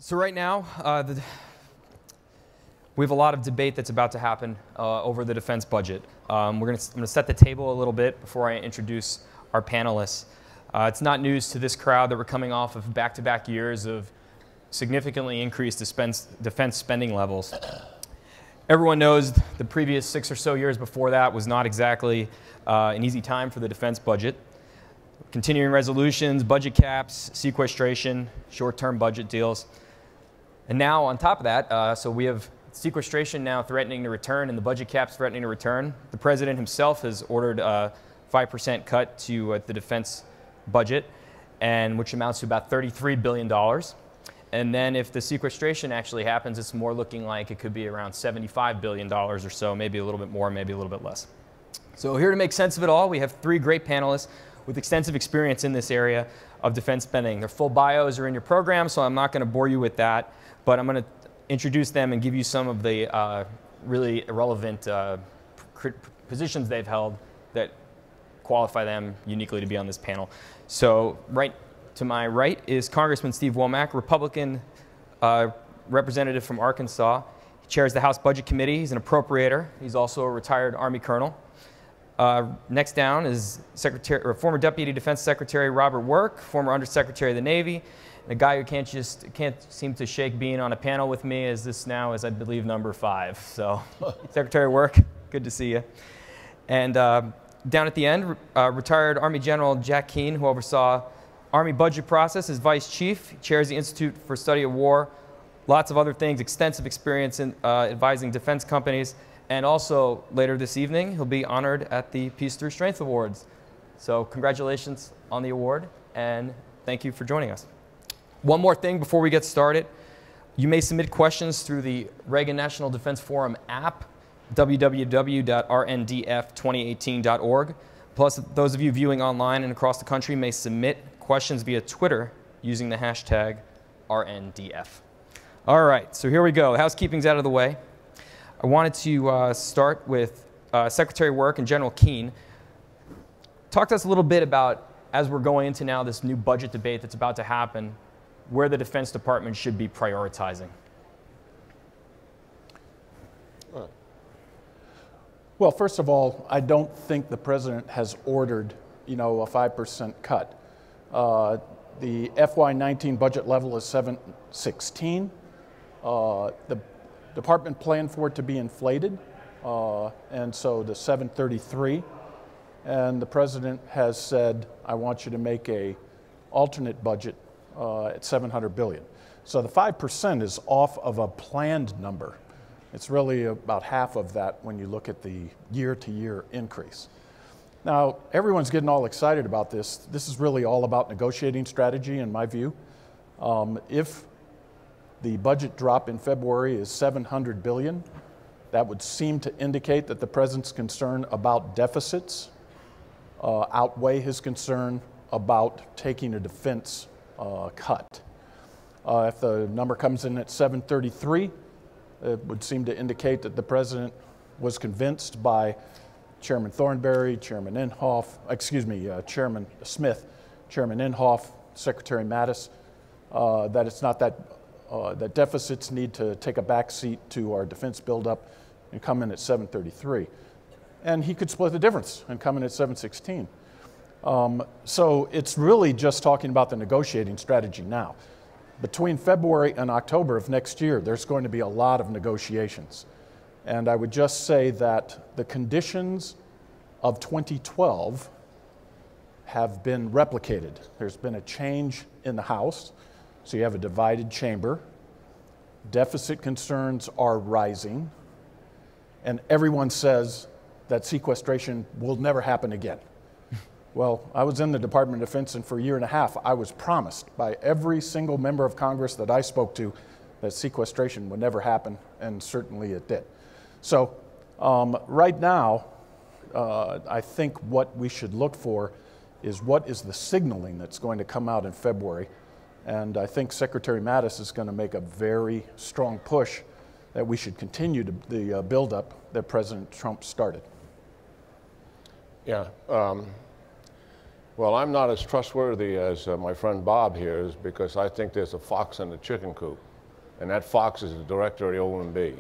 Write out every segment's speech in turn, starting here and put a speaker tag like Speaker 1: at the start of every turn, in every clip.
Speaker 1: So right now, we have a lot of debate that's about to happen over the defense budget. I'm going to set the table a little bit before I introduce our panelists. It's not news to this crowd that we're coming off of back-to-back years of significantly increased defense spending levels. Everyone knows the previous 6 or so years before that was not exactly an easy time for the defense budget. Continuing resolutions, budget caps, sequestration, short-term budget deals. And now on top of that, so we have sequestration now threatening to return and the budget caps threatening to return. The president himself has ordered a 5% cut to the defense budget, and which amounts to about $33 billion. And then if the sequestration actually happens, it's more looking like it could be around $75 billion or so, maybe a little bit more, maybe a little bit less. So here to make sense of it all, we have three great panelists with extensive experience in this area of defense spending. Their full bios are in your program, so I'm not going to bore you with that, but I'm going to introduce them and give you some of the really relevant positions they've held that qualify them uniquely to be on this panel. So right to my right is Congressman Steve Womack, Republican representative from Arkansas. He chairs the House Budget Committee. He's an appropriator. He's also a retired Army colonel. Next down is former Deputy Defense Secretary Robert Work, former Undersecretary of the Navy, and a guy who can't seem to shake being on a panel with me, as this now is, I believe, number 5. So, Secretary Work, good to see you. And down at the end, retired Army General Jack Keane, who oversaw Army budget process as Vice Chief. He chairs the Institute for Study of War, lots of other things, extensive experience in advising defense companies. And also, later this evening, he'll be honored at the Peace Through Strength Awards. So congratulations on the award, and thank you for joining us. One more thing before we get started. You may submit questions through the Reagan National Defense Forum app, www.rndf2018.org. Plus, those of you viewing online and across the country may submit questions via Twitter using the hashtag RNDF. All right, so here we go. Housekeeping's out of the way. I wanted to start with Secretary Work and General Keane. Talk to us a little bit about, as we're going into now this new budget debate that's about to happen, where the Defense Department should be prioritizing.
Speaker 2: Well, first of all, I don't think the president has ordered, a 5% cut. The FY19 budget level is 716. The department planned for it to be inflated, and so the 733. And the president has said, I want you to make a alternate budget at 700 billion. So the 5% is off of a planned number. It's really about half of that when you look at the year-to-year increase. Now, everyone's getting all excited about this. This is really all about negotiating strategy, in my view. If the budget drop in February is 700 billion, that would seem to indicate that the president's concern about deficits outweigh his concern about taking a defense cut. If the number comes in at 733, it would seem to indicate that the president was convinced by Chairman Thornberry, Chairman Inhofe, Chairman Smith, Chairman Inhofe, Secretary Mattis, that it's not that that deficits need to take a back seat to our defense buildup and come in at 733. And he could split the difference and come in at 716. So it's really just talking about the negotiating strategy now. Between February and October of next year, there's going to be a lot of negotiations. And I would just say that the conditions of 2012 have been replicated. There's been a change in the House, so you have a divided chamber. Deficit concerns are rising, and everyone says that sequestration will never happen again. Well, I was in the Department of Defense, and for a year and a half, I was promised by every single member of Congress that I spoke to that sequestration would never happen, and certainly it did. So right now, I think what we should look for is what is the signaling that's going to come out in February. And I think Secretary Mattis is going to make a very strong push that we should continue the buildup that President Trump started.
Speaker 3: Yeah. Well, I'm not as trustworthy as my friend Bob here is, because I think there's a fox in the chicken coop. and that fox is the director of the OMB.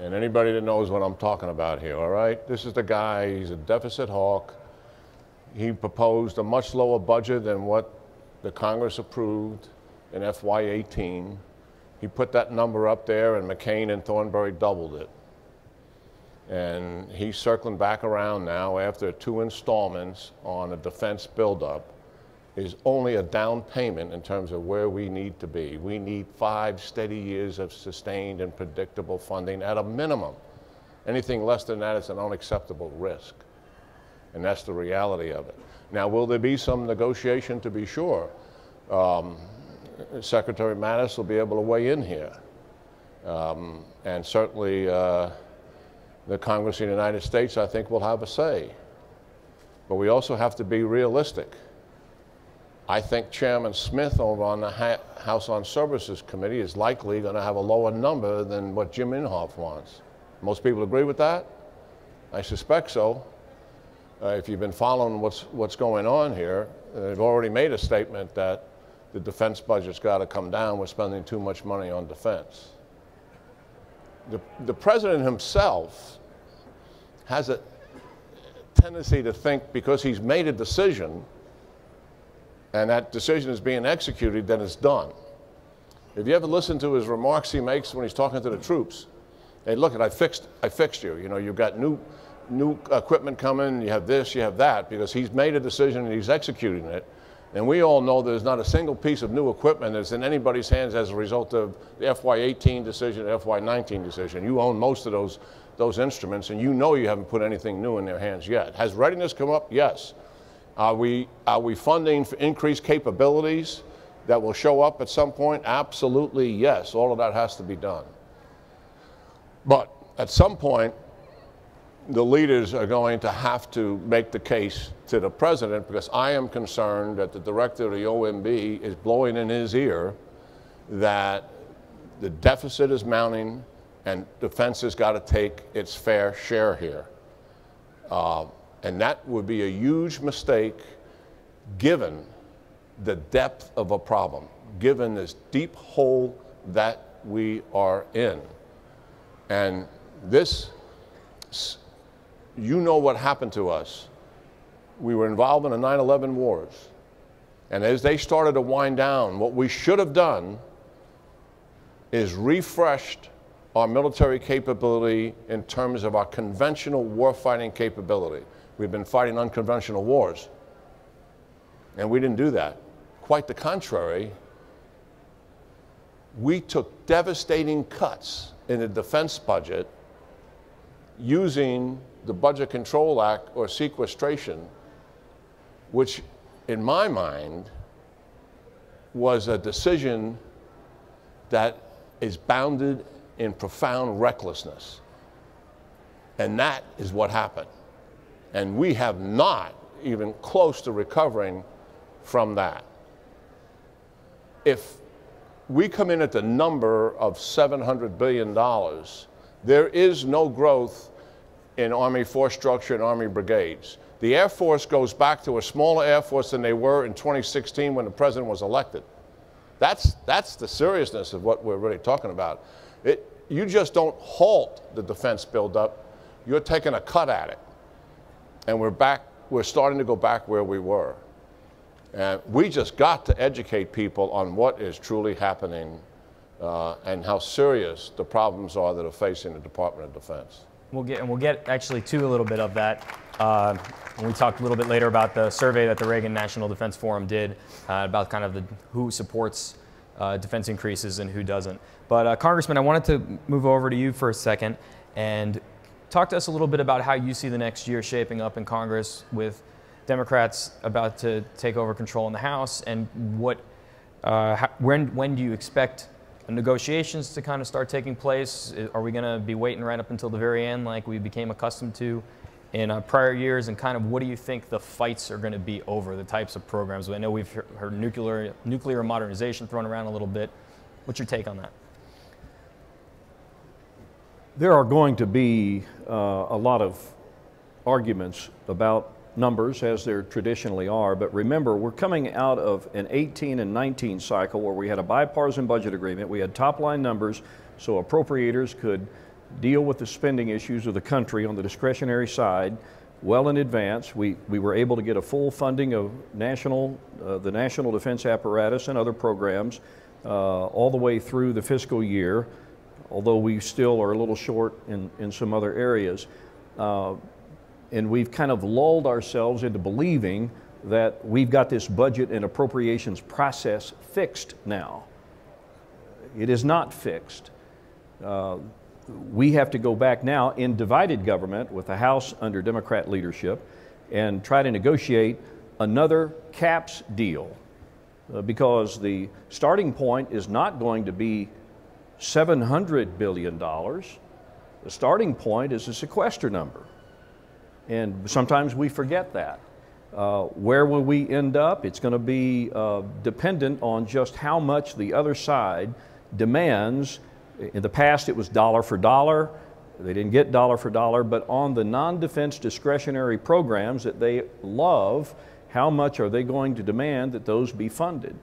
Speaker 3: And anybody that knows what I'm talking about here, all right? This is the guy, he's a deficit hawk. He proposed a much lower budget than what the Congress approved in FY18. He put that number up there, and McCain and Thornberry doubled it. And he's circling back around now after 2 installments on a defense buildup. Is only a down payment in terms of where we need to be. We need 5 steady years of sustained and predictable funding at a minimum. Anything less than that is an unacceptable risk. And that's the reality of it. Now, will there be some negotiation? To be sure. Secretary Mattis will be able to weigh in here. And certainly the Congress of the United States, I think, will have a say. But we also have to be realistic. I think Chairman Smith over on the House Armed Services Committee is likely going to have a lower number than what Jim Inhofe wants. Most people agree with that? I suspect so. If you've been following what's going on here, they've already made a statement that the defense budget's got to come down. We're spending too much money on defense. The president himself has a tendency to think because he's made a decision and that decision is being executed, then it's done. If you ever listen to his remarks he makes when he's talking to the troops, hey, look, I fixed you. You know, you've got new equipment coming, you have this, you have that, because he's made a decision and he's executing it. And we all know there's not a single piece of new equipment that's in anybody's hands as a result of the FY18 decision, the FY19 decision. You own most of those instruments, and you know you haven't put anything new in their hands yet. Has readiness come up? Yes. Are we funding for increased capabilities that will show up at some point? Absolutely, yes. All of that has to be done. But at some point, the leaders are going to have to make the case to the president, because I am concerned that the director of the OMB is blowing in his ear that the deficit is mounting and defense has got to take its fair share here. And that would be a huge mistake given the depth of a problem, given this deep hole that we are in. And this, you know what happened to us. We were involved in the 9/11 wars. And as they started to wind down, what we should have done is refreshed our military capability in terms of our conventional warfighting capability. We've been fighting unconventional wars, and we didn't do that. Quite the contrary, we took devastating cuts in the defense budget using the Budget Control Act or sequestration, which in my mind was a decision that is bounded in profound recklessness. And that is what happened. And we have not even close to recovering from that. If we come in at the number of $700 billion, there is no growth in Army force structure and Army brigades. The Air Force goes back to a smaller Air Force than they were in 2016 when the president was elected. That's the seriousness of what we're really talking about. You just don't halt the defense buildup, you're taking a cut at it. And we're starting to go back where we were. And we just got to educate people on what is truly happening and how serious the problems are that are facing the Department of Defense.
Speaker 1: We'll get actually to a little bit of that. And we talked a little bit later about the survey that the Reagan National Defense Forum did about kind of who supports defense increases and who doesn't. But Congressman, I wanted to move over to you for a second and talk to us a little bit about how you see the next year shaping up in Congress with Democrats about to take over control in the House, and when do you expect negotiations to kind of start taking place? Are we going to be waiting right up until the very end like we became accustomed to in prior years? And kind of what do you think the fights are going to be over, the types of programs? I know we've heard nuclear modernization thrown around a little bit. What's your take on that?
Speaker 4: There are going to be a lot of arguments about numbers as there traditionally are, but remember, we're coming out of an 18 and 19 cycle where we had a bipartisan budget agreement, we had top line numbers so appropriators could deal with the spending issues of the country on the discretionary side well in advance. We were able to get a full funding of the national defense apparatus and other programs all the way through the fiscal year, although we still are a little short in some other areas. And we've kind of lulled ourselves into believing that we've got this budget and appropriations process fixed now. It is not fixed. We have to go back now in divided government with the House under Democrat leadership and try to negotiate another caps deal because the starting point is not going to be $700 billion. The starting point is a sequester number. And sometimes we forget that. Where will we end up? It's going to be dependent on just how much the other side demands. In the past, it was dollar for dollar. They didn't get dollar for dollar, but on the non-defense discretionary programs that they love, how much are they going to demand that those be funded?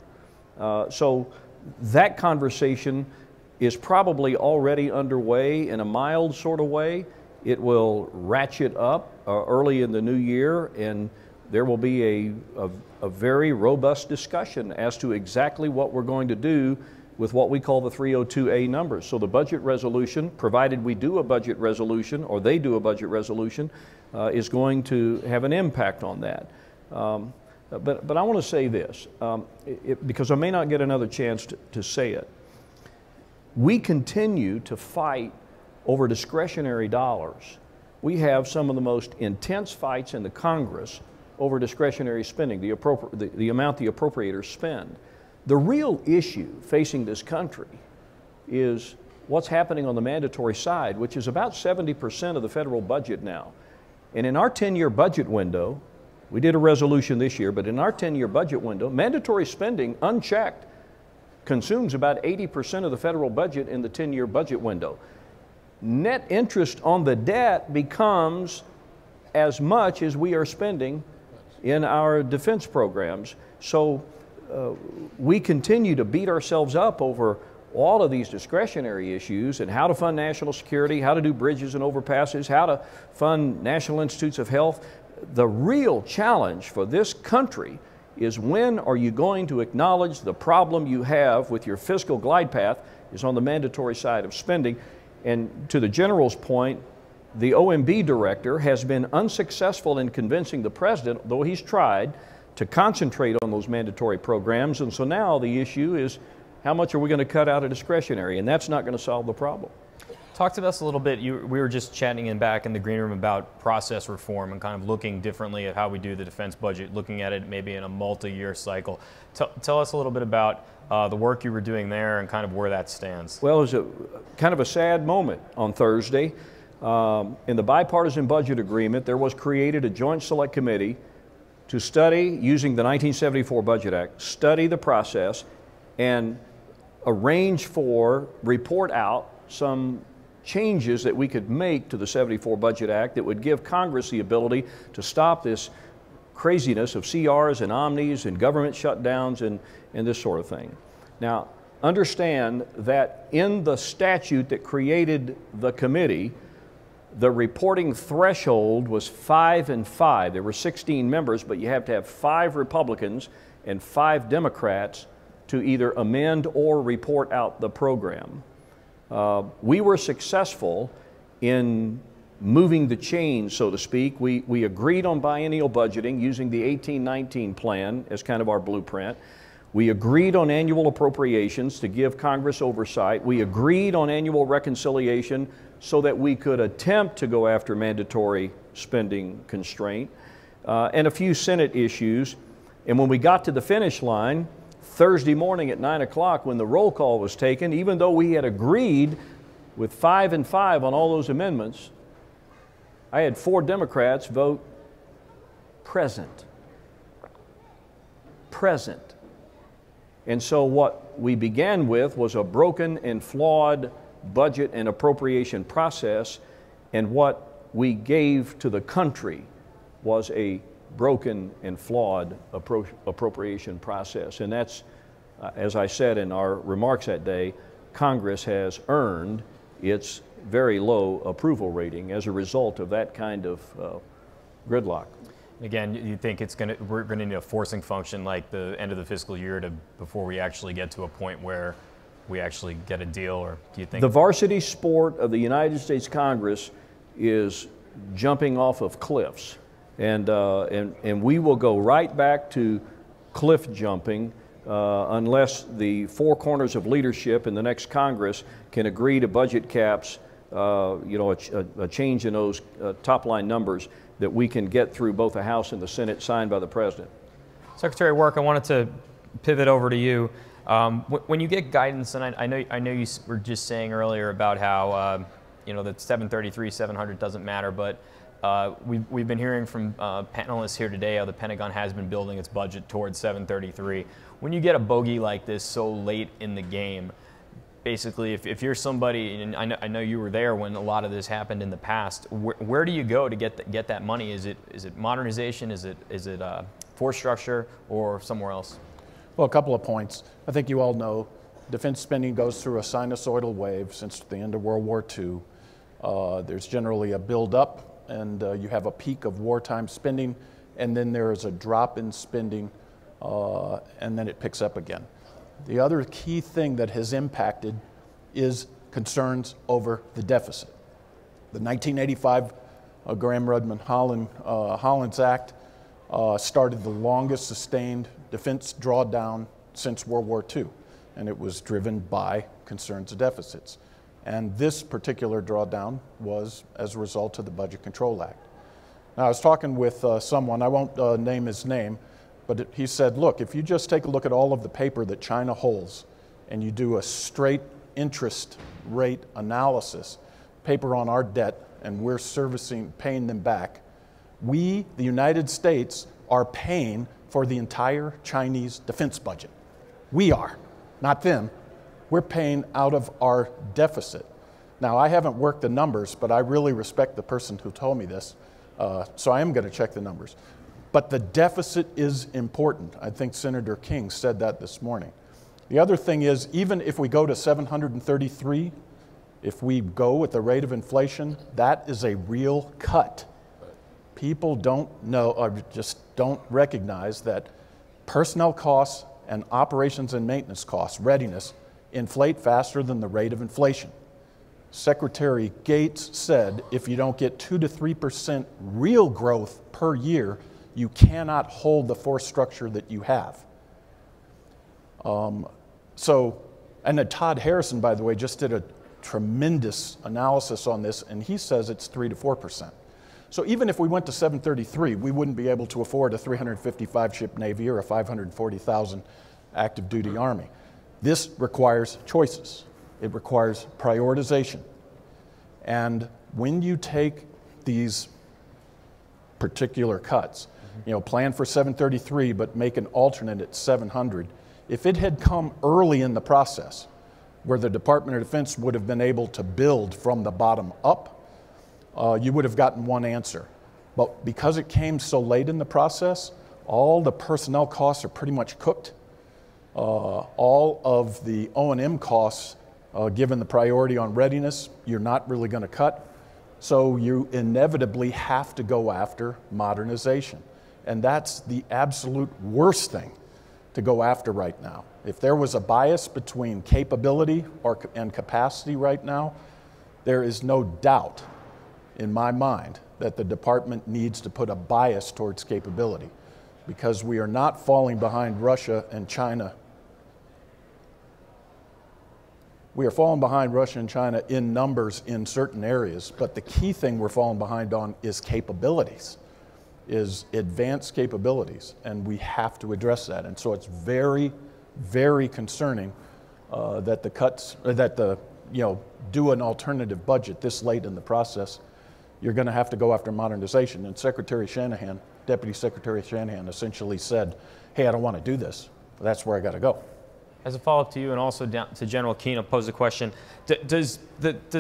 Speaker 4: So that conversation is probably already underway in a mild sort of way. It will ratchet up early in the new year, and there will be a very robust discussion as to exactly what we're going to do with what we call the 302A numbers. So the budget resolution, provided we do a budget resolution or they do a budget resolution, is going to have an impact on that. But I want to say this, because I may not get another chance to say it. We continue to fight over discretionary dollars. We have some of the most intense fights in the Congress over discretionary spending, the amount the appropriators spend. The real issue facing this country is what's happening on the mandatory side, which is about 70% of the federal budget now. And in our 10-year budget window, we did a resolution this year, but in our 10-year budget window, mandatory spending unchecked consumes about 80% of the federal budget in the 10-year budget window. Net interest on the debt becomes as much as we are spending in our defense programs. So we continue to beat ourselves up over all of these discretionary issues and how to fund national security, how to do bridges and overpasses, how to fund national institutes of health. The real challenge for this country is when are you going to acknowledge the problem you have with your fiscal glide path is on the mandatory side of spending. And to the general's point, the OMB director has been unsuccessful in convincing the president, though he's tried, to concentrate on those mandatory programs. And so now the issue is how much are we going to cut out of discretionary? And that's not going to solve the problem.
Speaker 1: Talk to us a little bit. We were just chatting back in the green room about process reform and kind of looking differently at how we do the defense budget, looking at it maybe in a multi-year cycle. Tell us a little bit about the work you were doing there and kind of where that stands.
Speaker 4: Well, it was kind of a sad moment on Thursday. In the bipartisan budget agreement, there was created a joint select committee to study, using the 1974 Budget Act, study the process and arrange for, report out some changes that we could make to the 74 Budget Act that would give Congress the ability to stop this craziness of CRs and omnis and government shutdowns and this sort of thing. Now, understand that in the statute that created the committee, the reporting threshold was 5 and 5. There were 16 members, but you have to have 5 Republicans and 5 Democrats to either amend or report out the program. We were successful in moving the chain, so to speak. We agreed on biennial budgeting using the 18-19 plan as kind of our blueprint. We agreed on annual appropriations to give Congress oversight. We agreed on annual reconciliation so that we could attempt to go after mandatory spending constraint, and a few Senate issues. And when we got to the finish line, Thursday morning at 9 o'clock when the roll call was taken, even though we had agreed with 5 and 5 on all those amendments, I had 4 Democrats vote present. Present. And so what we began with was a broken and flawed budget and appropriation process, and what we gave to the country was a broken and flawed appropriation process. And that's, as I said in our remarks that day, Congress has earned its very low approval rating as a result of that kind of gridlock.
Speaker 1: Again, you think we're going to need a forcing function like the end of the fiscal year before we actually get to a point where we actually get a deal, or do you think?
Speaker 4: The varsity sport of the United States Congress is jumping off of cliffs. And we will go right back to cliff jumping unless the four corners of leadership in the next Congress can agree to budget caps, a change in those top line numbers that we can get through both the House and the Senate signed by the President. Secretary
Speaker 1: of Work, I wanted to pivot over to you. When you get guidance, and I know you were just saying earlier about how that 733, 700 doesn't matter, but we've been hearing from panelists here today how the Pentagon has been building its budget towards 733. When you get a bogey like this so late in the game, basically, if you're somebody, and I know you were there when a lot of this happened in the past, where do you go to get that money? Is it modernization? Is it force structure, or somewhere else?
Speaker 2: Well, a couple of points. I think you all know defense spending goes through a sinusoidal wave since the end of World War II. There's generally a build-up, and you have a peak of wartime spending, and then there is a drop in spending, and then it picks up again. The other key thing that has impacted is concerns over the deficit. The 1985 Gramm-Rudman-Hollins Act started the longest sustained defense drawdown since World War II, and it was driven by concerns of deficits. And this particular drawdown was as a result of the Budget Control Act. Now, I was talking with someone, I won't name his name, but he said, look, if you just take a look at all of the paper that China holds and you do a straight interest rate analysis, paper on our debt, and we're paying them back, we, the United States, are paying for the entire Chinese defense budget. We are, not them. We're paying out of our deficit. Now, I haven't worked the numbers, but I really respect the person who told me this, so I am going to check the numbers. But the deficit is important. I think Senator King said that this morning. The other thing is, even if we go to 733, if we go with the rate of inflation, that is a real cut. People don't know, or just don't recognize that personnel costs and operations and maintenance costs, readiness, inflate faster than the rate of inflation. Secretary Gates said if you don't get 2 to 3% real growth per year, you cannot hold the force structure that you have. And then Todd Harrison, by the way, just did a tremendous analysis on this, and he says it's 3 to 4%. So even if we went to 733, we wouldn't be able to afford a 355-ship Navy or a 540,000 active duty Army. This requires choices. It requires prioritization. And when you take these particular cuts, plan for 733, but make an alternate at 700. If it had come early in the process, where the Department of Defense would have been able to build from the bottom up, you would have gotten one answer. But because it came so late in the process, all the personnel costs are pretty much cooked. All of the O&M costs, given the priority on readiness, you're not really going to cut. So you inevitably have to go after modernization. And that's the absolute worst thing to go after right now. If there was a bias between capability and capacity right now, there is no doubt in my mind that the department needs to put a bias towards capability, because we are not falling behind Russia and China. We are falling behind Russia and China in numbers in certain areas, but the key thing we're falling behind on is capabilities, is advanced capabilities, and we have to address that. And so it's very, very concerning that the cuts, do an alternative budget this late in the process. You're going to have to go after modernization. And Secretary Shanahan, Deputy Secretary Shanahan, essentially said, hey, I don't want to do this. That's where I got to go.
Speaker 1: as a follow-up to you and also down to General Keane, I'll pose a question. Does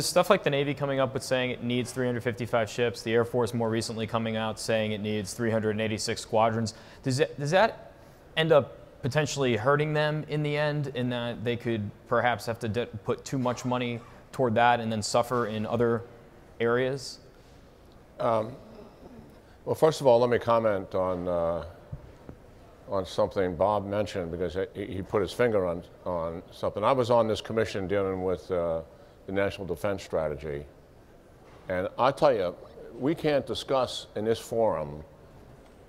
Speaker 1: stuff like the Navy coming up with saying it needs 355 ships, the Air Force more recently coming out saying it needs 386 squadrons, does that end up potentially hurting them in the end, in that they could perhaps have to put too much money toward that and then suffer in other areas?
Speaker 3: Well, first of all, let me comment on something Bob mentioned, because he put his finger on something. I was on this commission dealing with the National Defense Strategy, and I tell you, we can't discuss in this forum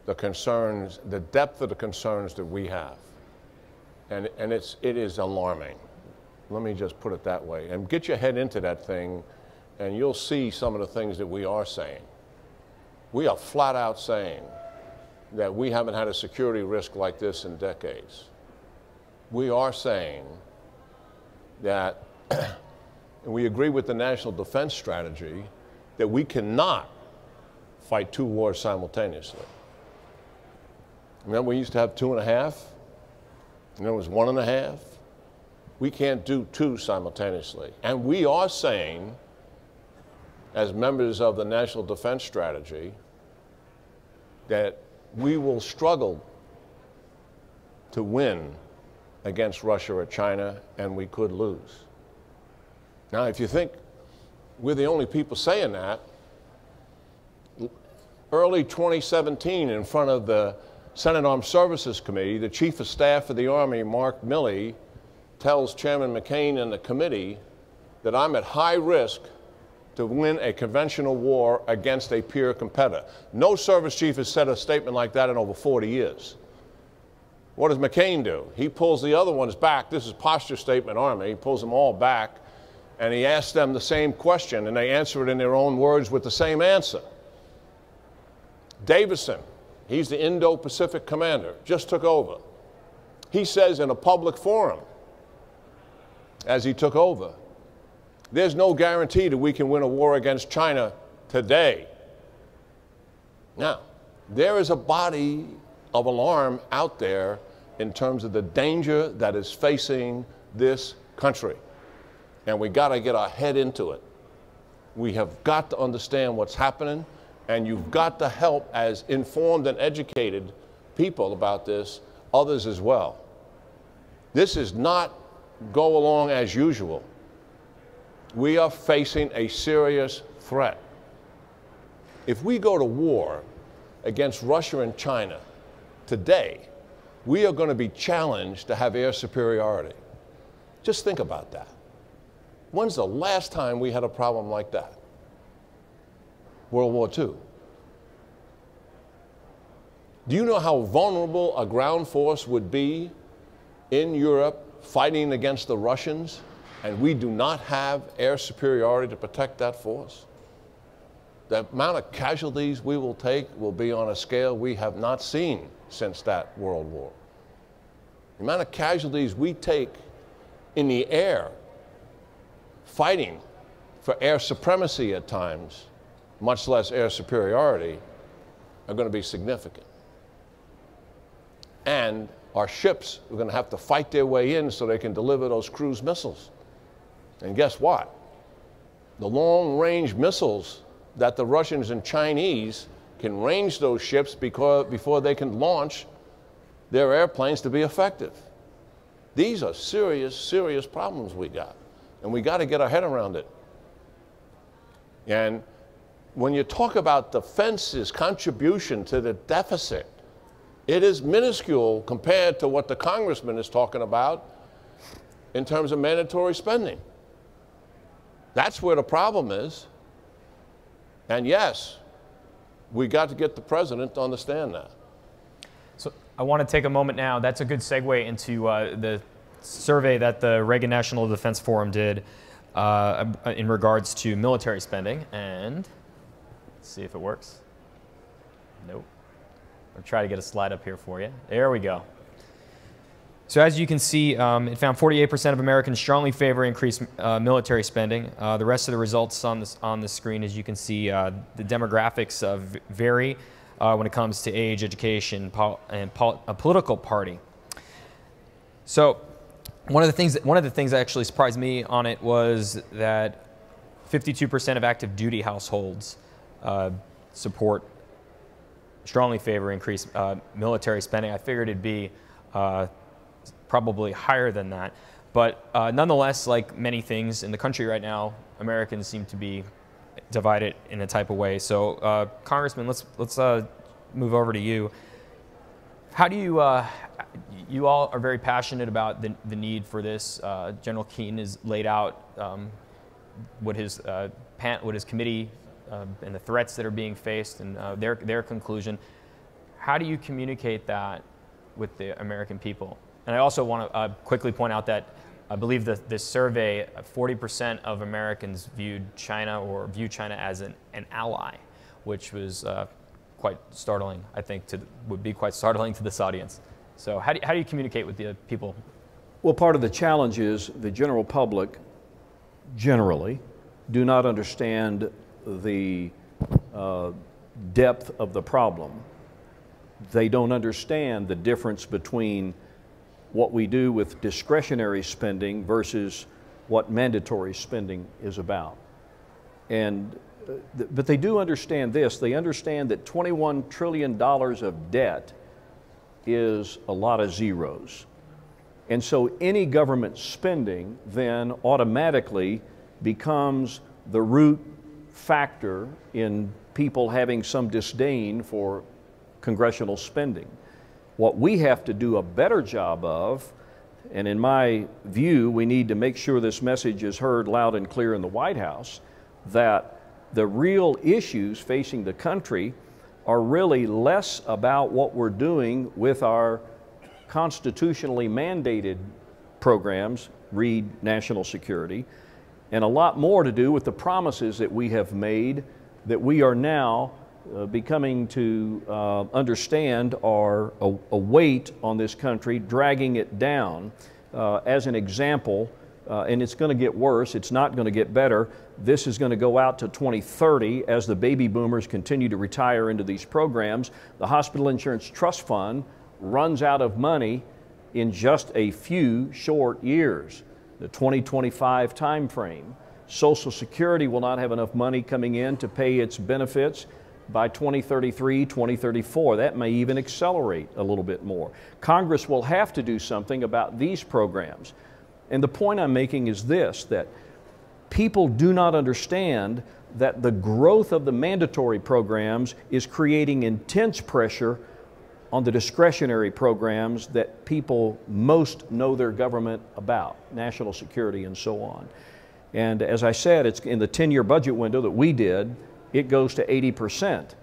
Speaker 3: the concerns, the depth of the concerns that we have, and it is alarming. Let me just put it that way, and get your head into that thing, and you'll see some of the things that we are saying. We are flat out saying that we haven't had a security risk like this in decades. We are saying that, and we agree with the National Defense Strategy, that we cannot fight two wars simultaneously. Remember, we used to have 2.5, and there was 1.5. We can't do two simultaneously. And we are saying, as members of the National Defense Strategy, that we will struggle to win against Russia or China, and we could lose. Now, if you think we're the only people saying that, early 2017, in front of the Senate Armed Services Committee, the Chief of Staff of the Army, Mark Milley, tells Chairman McCain and the committee that I'm at high risk to win a conventional war against a peer competitor. No service chief has said a statement like that in over 40 years. What does McCain do? He pulls the other ones back. This is posture statement Army. He pulls them all back, and he asks them the same question, and they answer it in their own words with the same answer. Davison, he's the Indo-Pacific commander, just took over. He says in a public forum, as he took over, there's no guarantee that we can win a war against China today. Now, there is a body of alarm out there in terms of the danger that is facing this country. And we got to get our head into it. We have got to understand what's happening, and you've got to help, as informed and educated people about this, others as well. This is not go along as usual. We are facing a serious threat. If we go to war against Russia and China today, we are going to be challenged to have air superiority. Just think about that. When's the last time we had a problem like that? World War II. Do you know how vulnerable a ground force would be in Europe fighting against the Russians, and we do not have air superiority to protect that force? The amount of casualties we will take will be on a scale we have not seen since that World War. The amount of casualties we take in the air fighting for air supremacy at times, much less air superiority, are going to be significant. And our ships are going to have to fight their way in so they can deliver those cruise missiles. And guess what? The long-range missiles that the Russians and Chinese can range those ships before they can launch their airplanes to be effective. These are serious, serious problems we got, and we got to get our head around it. And when you talk about defense's contribution to the deficit, it is minuscule compared to what the Congressman is talking about in terms of mandatory spending. That's where the problem is. And yes, we got to get the president to understand that.
Speaker 1: So I want to take a moment now. That's a good segue into the survey that the Reagan National Defense Forum did in regards to military spending. And let's see if it works. Nope. I'll try to get a slide up here for you. There we go. So as you can see, it found 48% of Americans strongly favor increased military spending. The rest of the results on the screen, as you can see, the demographics vary when it comes to age, education, and a political party. So one of the things that actually surprised me on it was that 52% of active duty households strongly favor increased military spending. I figured it'd be probably higher than that. But nonetheless, like many things in the country right now, Americans seem to be divided in a type of way. So, Congressman, let's move over to you. How do you, you all are very passionate about the need for this. General Keane has laid out what his committee and the threats that are being faced and their conclusion. How do you communicate that with the American people? And I also want to quickly point out that I believe that this survey, 40% of Americans view China as an ally, which was quite startling, I think, would be quite startling to this audience. So how do you communicate with the people?
Speaker 4: Well, part of the challenge is the general public generally do not understand the depth of the problem. They don't understand the difference between what we do with discretionary spending versus what mandatory spending is about. But they do understand this. They understand that $21 trillion of debt is a lot of zeros. And so any government spending then automatically becomes the root factor in people having some disdain for congressional spending. What we have to do a better job of, and in my view, we need to make sure this message is heard loud and clear in the White House, that the real issues facing the country are really less about what we're doing with our constitutionally mandated programs, read national security, and a lot more to do with the promises that we have made that we are now becoming to understand are a weight on this country, dragging it down. As an example, and it's going to get worse, it's not going to get better. This is going to go out to 2030 as the baby boomers continue to retire into these programs. The Hospital Insurance Trust Fund runs out of money in just a few short years, the 2025 time frame. Social Security will not have enough money coming in to pay its benefits by 2033, 2034. That may even accelerate a little bit more. Congress will have to do something about these programs. And the point I'm making is this, that people do not understand that the growth of the mandatory programs is creating intense pressure on the discretionary programs that people most know their government about, national security and so on. And as I said, it's in the 10-year budget window that we did, it goes to 80%.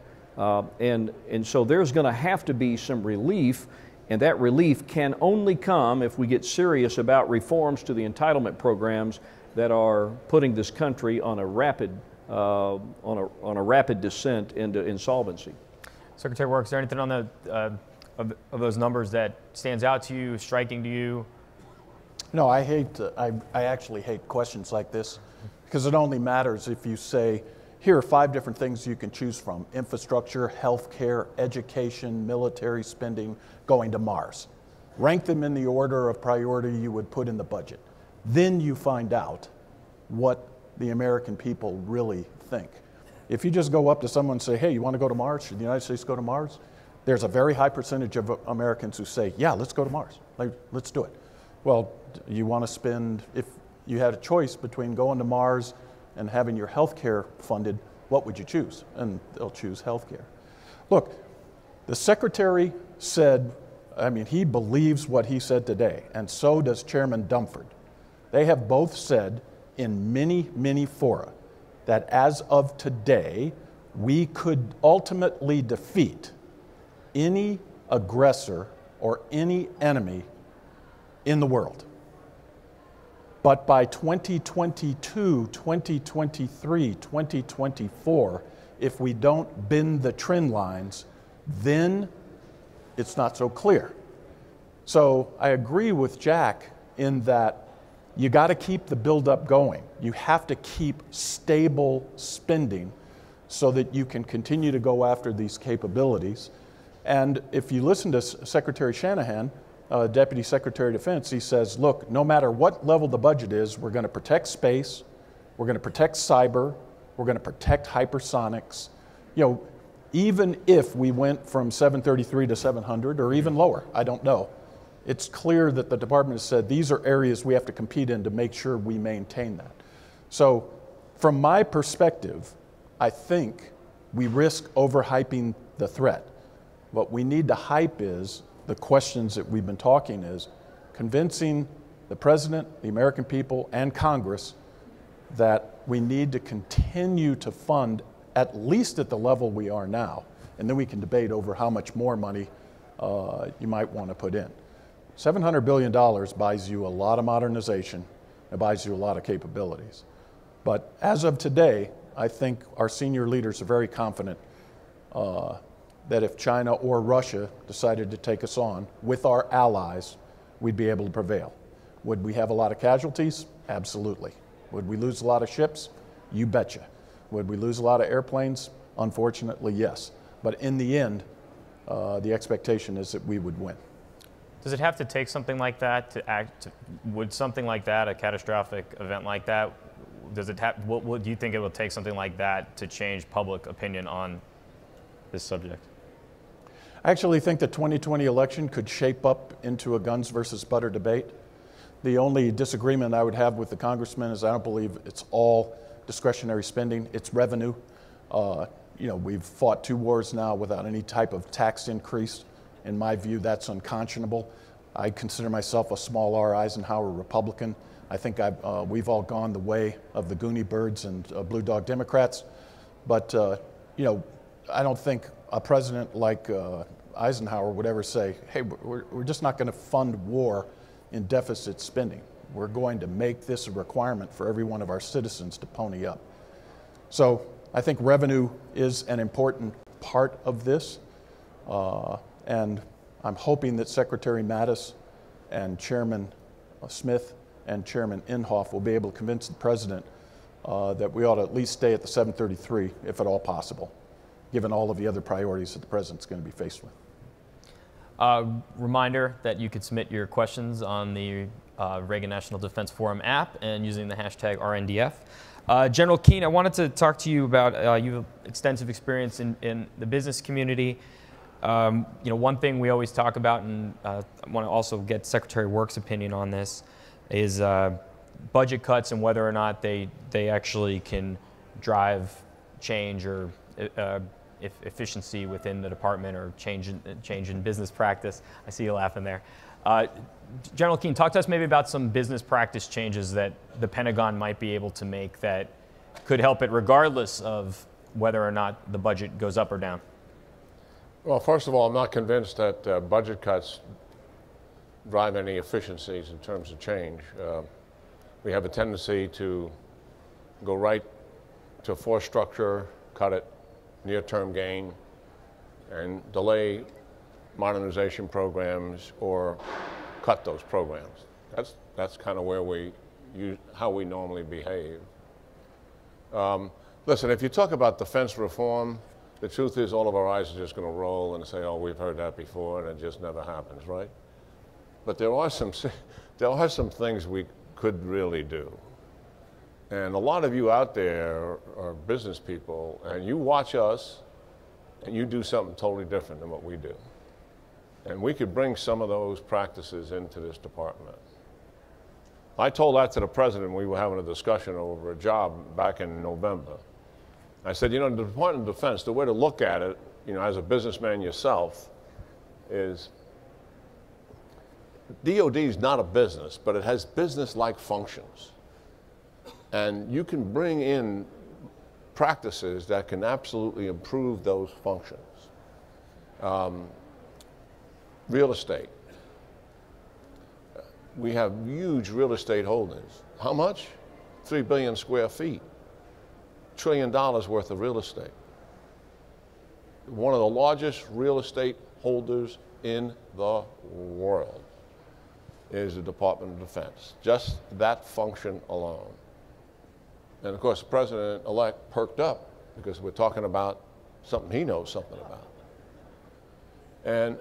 Speaker 4: And so there's going to have to be some relief, and that relief can only come if we get serious about reforms to the entitlement programs that are putting this country on a rapid descent into insolvency.
Speaker 1: Secretary of Work, is there anything on the of those numbers that stands out to you, striking to you?
Speaker 2: No, I actually hate questions like this, because it only matters if you say, here are 5 different things you can choose from: infrastructure, healthcare, education, military spending, going to Mars. Rank them in the order of priority you would put in the budget. Then you find out what the American people really think. If you just go up to someone and say, hey, you want to go to Mars? Should the United States go to Mars? There's a very high percentage of Americans who say, yeah, let's go to Mars. Let's do it. Well, you want to spend, if you had a choice between going to Mars and having your health care funded, what would you choose? And they'll choose health care. Look, the Secretary said, he believes what he said today, and so does Chairman Dunford. They have both said in many, many fora that as of today, we could ultimately defeat any aggressor or any enemy in the world. But by 2022, 2023, 2024, if we don't bend the trend lines, then it's not so clear. So I agree with Jack in that you got to keep the buildup going. You have to keep stable spending so that you can continue to go after these capabilities. And if you listen to Secretary Shanahan, Deputy Secretary of Defense, he says, look, no matter what level the budget is, we're going to protect space, we're going to protect cyber, we're going to protect hypersonics. You know, even if we went from 733 to 700 or even lower, I don't know. It's clear that the department has said these are areas we have to compete in to make sure we maintain that. So from my perspective, I think we risk overhyping the threat. What we need to hype is the questions that we've been talking is convincing the president, the American people, and Congress that we need to continue to fund at least at the level we are now. And then we can debate over how much more money you might want to put in. $700 billion buys you a lot of modernization. It buys you a lot of capabilities. But as of today, I think our senior leaders are very confident that if China or Russia decided to take us on with our allies, we'd be able to prevail. Would we have a lot of casualties? Absolutely. Would we lose a lot of ships? You betcha. Would we lose a lot of airplanes? Unfortunately, yes. But in the end, the expectation is that we would win.
Speaker 1: Does it have to take something like that to act? Would something like that, a catastrophic event like that, does it have? What do you think it will take something like that to change public opinion on this subject?
Speaker 2: I actually think the 2020 election could shape up into a guns versus butter debate. The only disagreement I would have with the congressman is I don't believe it's all discretionary spending, it's revenue. You know, we've fought 2 wars now without any type of tax increase. In my view, that's unconscionable. I consider myself a small R Eisenhower Republican. I think we've all gone the way of the Goonie Birds and Blue Dog Democrats. But, you know, I don't think a president like Eisenhower would ever say, hey, we're just not going to fund war in deficit spending. We're going to make this a requirement for every one of our citizens to pony up. So I think revenue is an important part of this. And I'm hoping that Secretary Mattis and Chairman Smith and Chairman Inhofe will be able to convince the president that we ought to at least stay at the 733, if at all possible, given all of the other priorities that the president's going to be faced with.
Speaker 1: Reminder that you could submit your questions on the Reagan National Defense Forum app and using the hashtag RNDF. General Keane, I wanted to talk to you about you have extensive experience in the business community. You know, one thing we always talk about, and I want to also get Secretary Work's opinion on this, is budget cuts and whether or not they actually can drive change or efficiency within the department or change in business practice. I see you laughing there. General Keane, talk to us maybe about some business practice changes that the Pentagon might be able to make that could help it regardless of whether or not the budget goes up or down.
Speaker 3: Well, first of all, I'm not convinced that budget cuts drive any efficiencies in terms of change. We have a tendency to go right to force structure, cut it, near-term gain, and delay modernization programs or cut those programs. That's kind of where how we normally behave. Listen, if you talk about defense reform, the truth is all of our eyes are just going to roll and say, oh, we've heard that before, and it just never happens, right? But there are some things we could really do. And a lot of you out there are business people, and you watch us, and you do something totally different than what we do. And we could bring some of those practices into this department. I told that to the president when we were having a discussion over a job back in November. I said, you know, the Department of Defense, the way to look at it, you know, as a businessman yourself, is DOD is not a business, but it has business-like functions. And you can bring in practices that can absolutely improve those functions. Real estate. We have huge real estate holdings. How much? 3 billion square feet. $1 trillion worth of real estate. One of the largest real estate holders in the world is the Department of Defense. Just that function alone. And of course, the president-elect perked up because we're talking about something he knows something about. And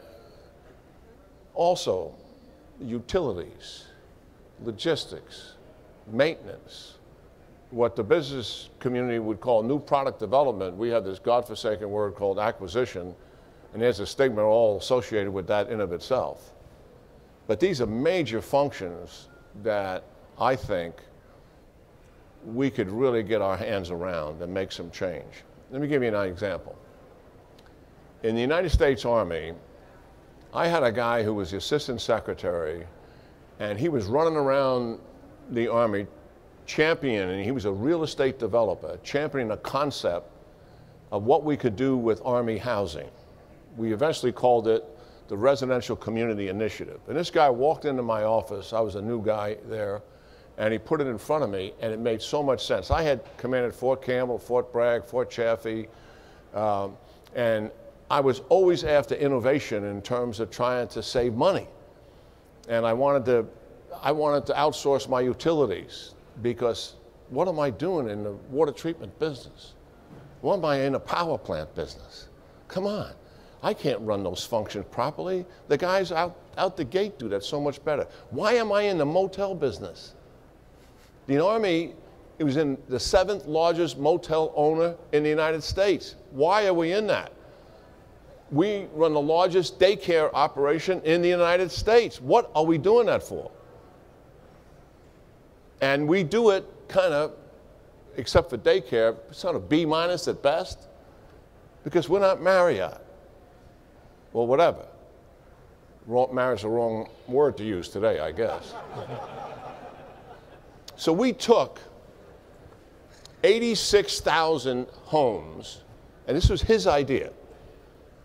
Speaker 3: also, utilities, logistics, maintenance, what the business community would call new product development. We have this godforsaken word called acquisition, and there's a stigma all associated with that in of itself. But these are major functions that I think we could really get our hands around and make some change. Let me give you an example. In the United States Army, I had a guy who was the assistant secretary, and he was running around the Army championing, he was a real estate developer, championing a concept of what we could do with Army housing. We eventually called it the Residential Community Initiative. And this guy walked into my office, I was a new guy there, and he put it in front of me, and it made so much sense. I had commanded Fort Campbell, Fort Bragg, Fort Chaffee, and I was always after innovation in terms of trying to save money. And I wanted to outsource my utilities, because what am I doing in the water treatment business? What am I in a power plant business? Come on, I can't run those functions properly. The guys out the gate do that so much better. Why am I in the motel business? The Army, it was in the 7th largest motel owner in the United States. Why are we in that? We run the largest daycare operation in the United States. What are we doing that for? And we do it kind of, except for daycare, sort of B- at best, because we're not Marriott. Well, whatever. Marriott's the wrong word to use today, I guess. So we took 86,000 homes, and this was his idea,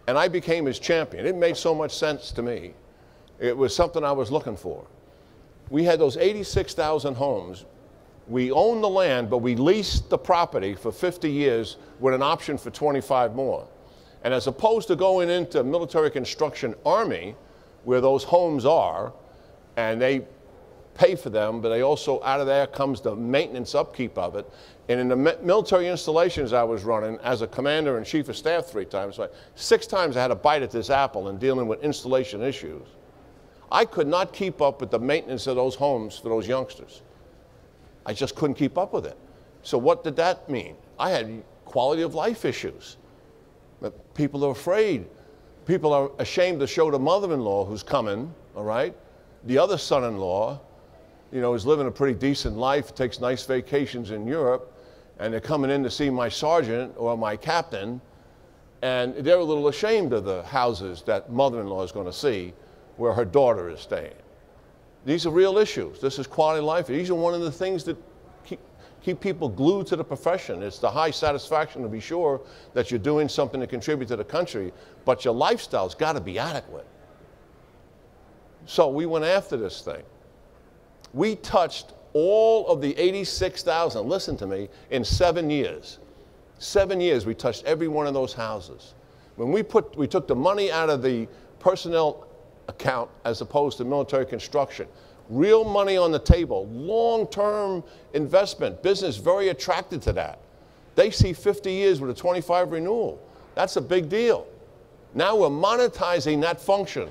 Speaker 3: and I became his champion. It made so much sense to me. It was something I was looking for. We had those 86,000 homes. We owned the land, but we leased the property for 50 years with an option for 25 more. And as opposed to going into military construction Army, where those homes are, and they pay for them, but they also, out of there comes the maintenance upkeep of it. And in the military installations I was running as a commander and chief of staff 3 times, so 6 times I had a bite at this apple in dealing with installation issues. I could not keep up with the maintenance of those homes for those youngsters. I just couldn't keep up with it. So what did that mean? I had quality of life issues. People are afraid. People are ashamed to show the mother-in-law who's coming, all right? The other son-in-law, you know, is living a pretty decent life, takes nice vacations in Europe, and they're coming in to see my sergeant or my captain, and they're a little ashamed of the houses that mother-in-law is going to see where her daughter is staying. These are real issues. This is quality of life. These are one of the things that keep people glued to the profession. It's the high satisfaction to be sure that you're doing something to contribute to the country, but your lifestyle's got to be adequate. So we went after this thing. We touched all of the 86,000, listen to me, in 7 years. 7 years we touched every one of those houses. When we took the money out of the personnel account as opposed to military construction. Real money on the table, long-term investment, business very attracted to that. They see 50 years with a 25 renewal. That's a big deal. Now we're monetizing that function.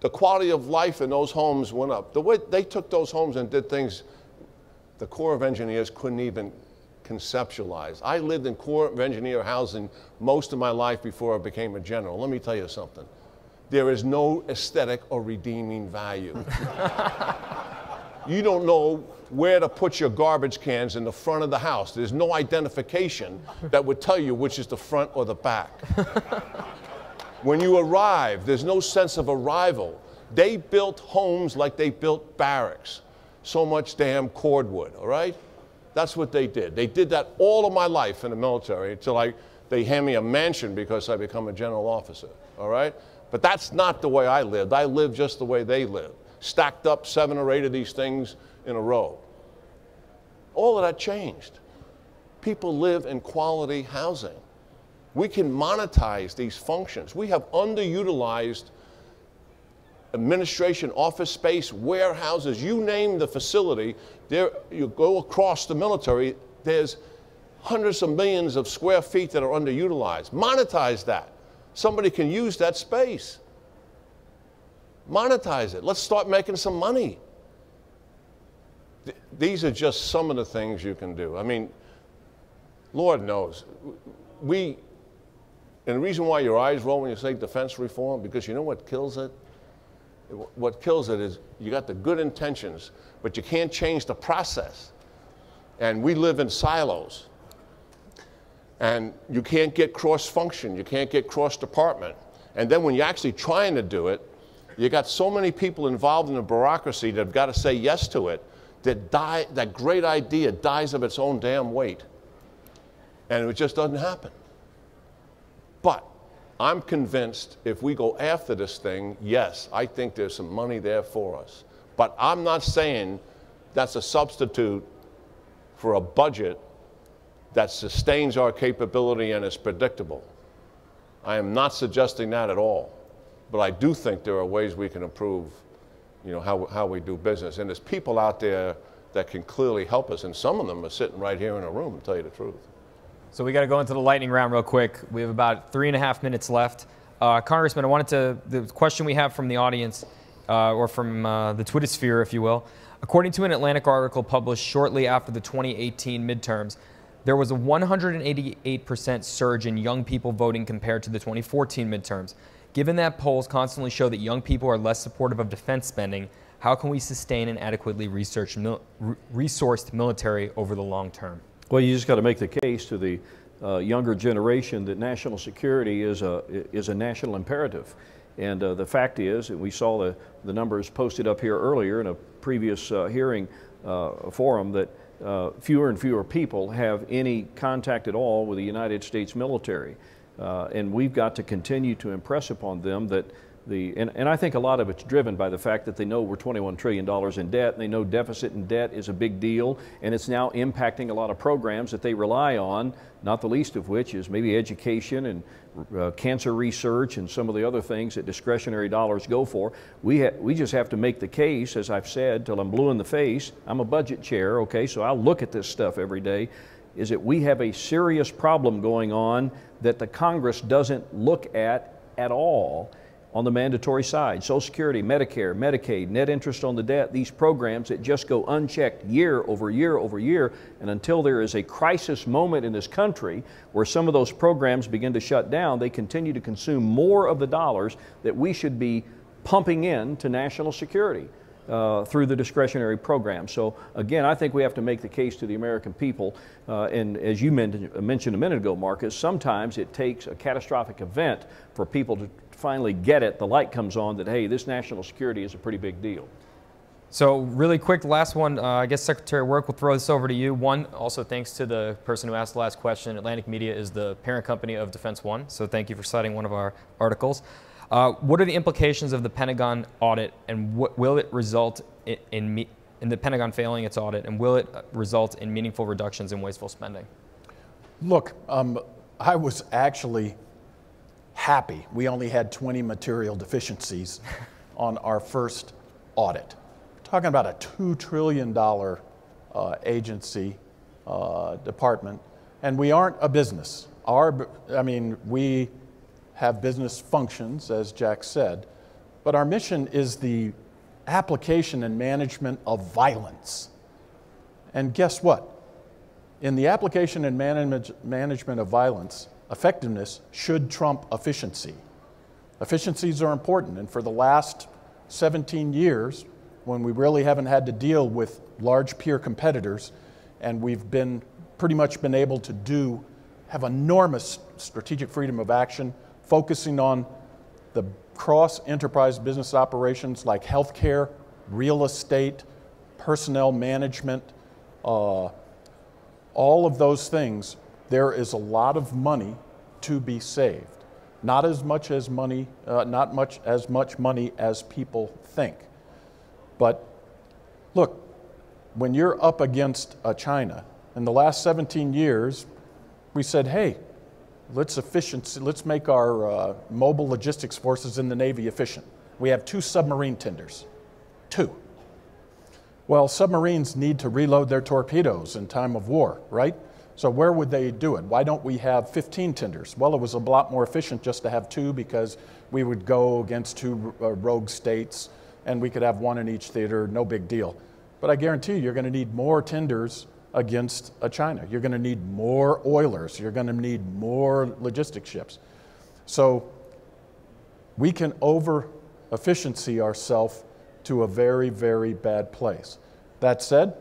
Speaker 3: The quality of life in those homes went up. The way they took those homes and did things the Corps of Engineers couldn't even conceptualize. I lived in Corps of Engineer housing most of my life before I became a general. Let me tell you something. There is no aesthetic or redeeming value. You don't know where to put your garbage cans in the front of the house. There's no identification that would tell you which is the front or the back. When you arrive, there's no sense of arrival. They built homes like they built barracks. So much damn cordwood, all right? That's what they did. They did that all of my life in the military until they hand me a mansion because I become a general officer, all right? But that's not the way I lived. I lived just the way they lived. Stacked up 7 or 8 of these things in a row. All of that changed. People live in quality housing. We can monetize these functions. We have underutilized administration, office space, warehouses, you name the facility. There, you go across the military, there's hundreds of millions of square feet that are underutilized. Monetize that. Somebody can use that space. Monetize it. Let's start making some money. These are just some of the things you can do. I mean, Lord knows. And the reason why your eyes roll when you say defense reform, because you know what kills it? What kills it is you got the good intentions, but you can't change the process. And we live in silos. And you can't get cross-function. You can't get cross-department. And then when you're actually trying to do it, you got so many people involved in the bureaucracy that have got to say yes to it, that great idea dies of its own damn weight. And it just doesn't happen. But I'm convinced if we go after this thing, yes, I think there's some money there for us. But I'm not saying that's a substitute for a budget that sustains our capability and is predictable. I am not suggesting that at all. But I do think there are ways we can improve, you know, how we do business. And there's people out there that can clearly help us, and some of them are sitting right here in a room, to tell you the truth. So
Speaker 1: we got to go into the lightning round real quick. We have about 3.5 minutes left. Congressman, the question we have from the audience, or from the Twitter sphere, if you will. According to an Atlantic article published shortly after the 2018 midterms, there was a 188% surge in young people voting compared to the 2014 midterms. Given that polls constantly show that young people are less supportive of defense spending, how can we sustain an adequately resourced military over the long term?
Speaker 4: Well, you just got to make the case to the younger generation that national security is a national imperative. And the fact is, and we saw the numbers posted up here earlier in a previous hearing forum, that fewer and fewer people have any contact at all with the United States military. And we've got to continue to impress upon them that and I think a lot of it's driven by the fact that they know we're $21 trillion in debt, and they know deficit and debt is a big deal, and it's now impacting a lot of programs that they rely on, not the least of which is maybe education and cancer research and some of the other things that discretionary dollars go for. We just have to make the case, as I've said, till I'm blue in the face. I'm a budget chair, okay, so I'll look at this stuff every day, is that we have a serious problem going on that the Congress doesn't look at all. On the mandatory side, Social Security, Medicare, Medicaid, net interest on the debt, these programs that just go unchecked year over year over year, and until there is a crisis moment in this country where some of those programs begin to shut down, they continue to consume more of the dollars that we should be pumping in to national security through the discretionary program. So again, I think we have to make the case to the American people, and as you mentioned a minute ago, Marcus, sometimes it takes a catastrophic event for people to finally get it, the light comes on that, hey, this national security is a pretty big deal.
Speaker 1: So really quick, last one, I guess Secretary of Work will throw this over to you. One, also thanks to the person who asked the last question, Atlantic Media is the parent company of Defense One, so thank you for citing one of our articles. What are the implications of the Pentagon audit, and will it result in the Pentagon failing its audit, and will it result in meaningful reductions in wasteful spending?
Speaker 2: Look, I was actually happy we only had 20 material deficiencies on our first audit. We're talking about a $2 trillion agency, department, and we aren't a business. We have business functions, as Jack said, but our mission is the application and management of violence. And guess what? In the application and management of violence, effectiveness should trump efficiency. Efficiencies are important, and for the last 17 years, when we really haven't had to deal with large peer competitors, and we've pretty much been able to have enormous strategic freedom of action, focusing on the cross-enterprise business operations like healthcare, real estate, personnel management, all of those things. There is a lot of money to be saved. Not as much money as people think. But look, when you're up against China, in the last 17 years, we said, hey, let's make our mobile logistics forces in the Navy efficient. We have 2 submarine tenders. 2. Well, submarines need to reload their torpedoes in time of war, right? So where would they do it? Why don't we have 15 tenders? Well, it was a lot more efficient just to have 2 because we would go against 2 rogue states and we could have 1 in each theater, no big deal. But I guarantee you're going to need more tenders against China. You're going to need more oilers. You're going to need more logistic ships. So we can over-efficiency ourselves to a very, very bad place. That said,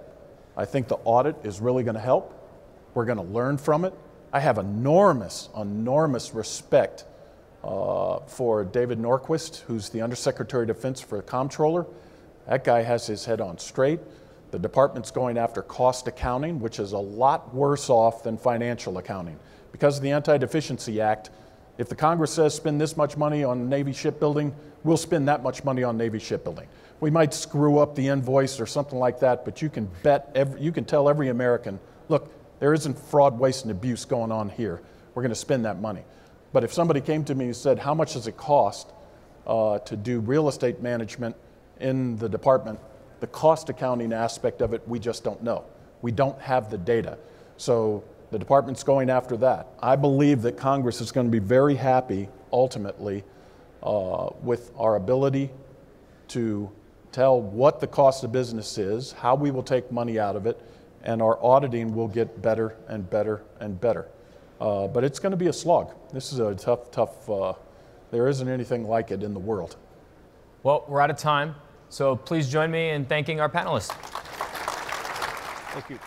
Speaker 2: I think the audit is really going to help. We're going to learn from it. I have enormous respect for David Norquist, who's the Undersecretary of Defense for the Comptroller. That guy has his head on straight. The department's going after cost accounting, which is a lot worse off than financial accounting. Because of the Anti-Deficiency Act, if the Congress says spend this much money on Navy shipbuilding, we'll spend that much money on Navy shipbuilding. We might screw up the invoice or something like that, but you can you can tell every American, look, there isn't fraud, waste, and abuse going on here. We're going to spend that money. But if somebody came to me and said, how much does it cost to do real estate management in the department, the cost accounting aspect of it, we just don't know. We don't have the data. So the department's going after that. I believe that Congress is going to be very happy, ultimately, with our ability to tell what the cost of business is, how we will take money out of it, and our auditing will get better and better and better. But it's going to be a slog. This is a tough, there isn't anything like it in the world.
Speaker 1: Well, we're out of time, so please join me in thanking our panelists.
Speaker 3: Thank you.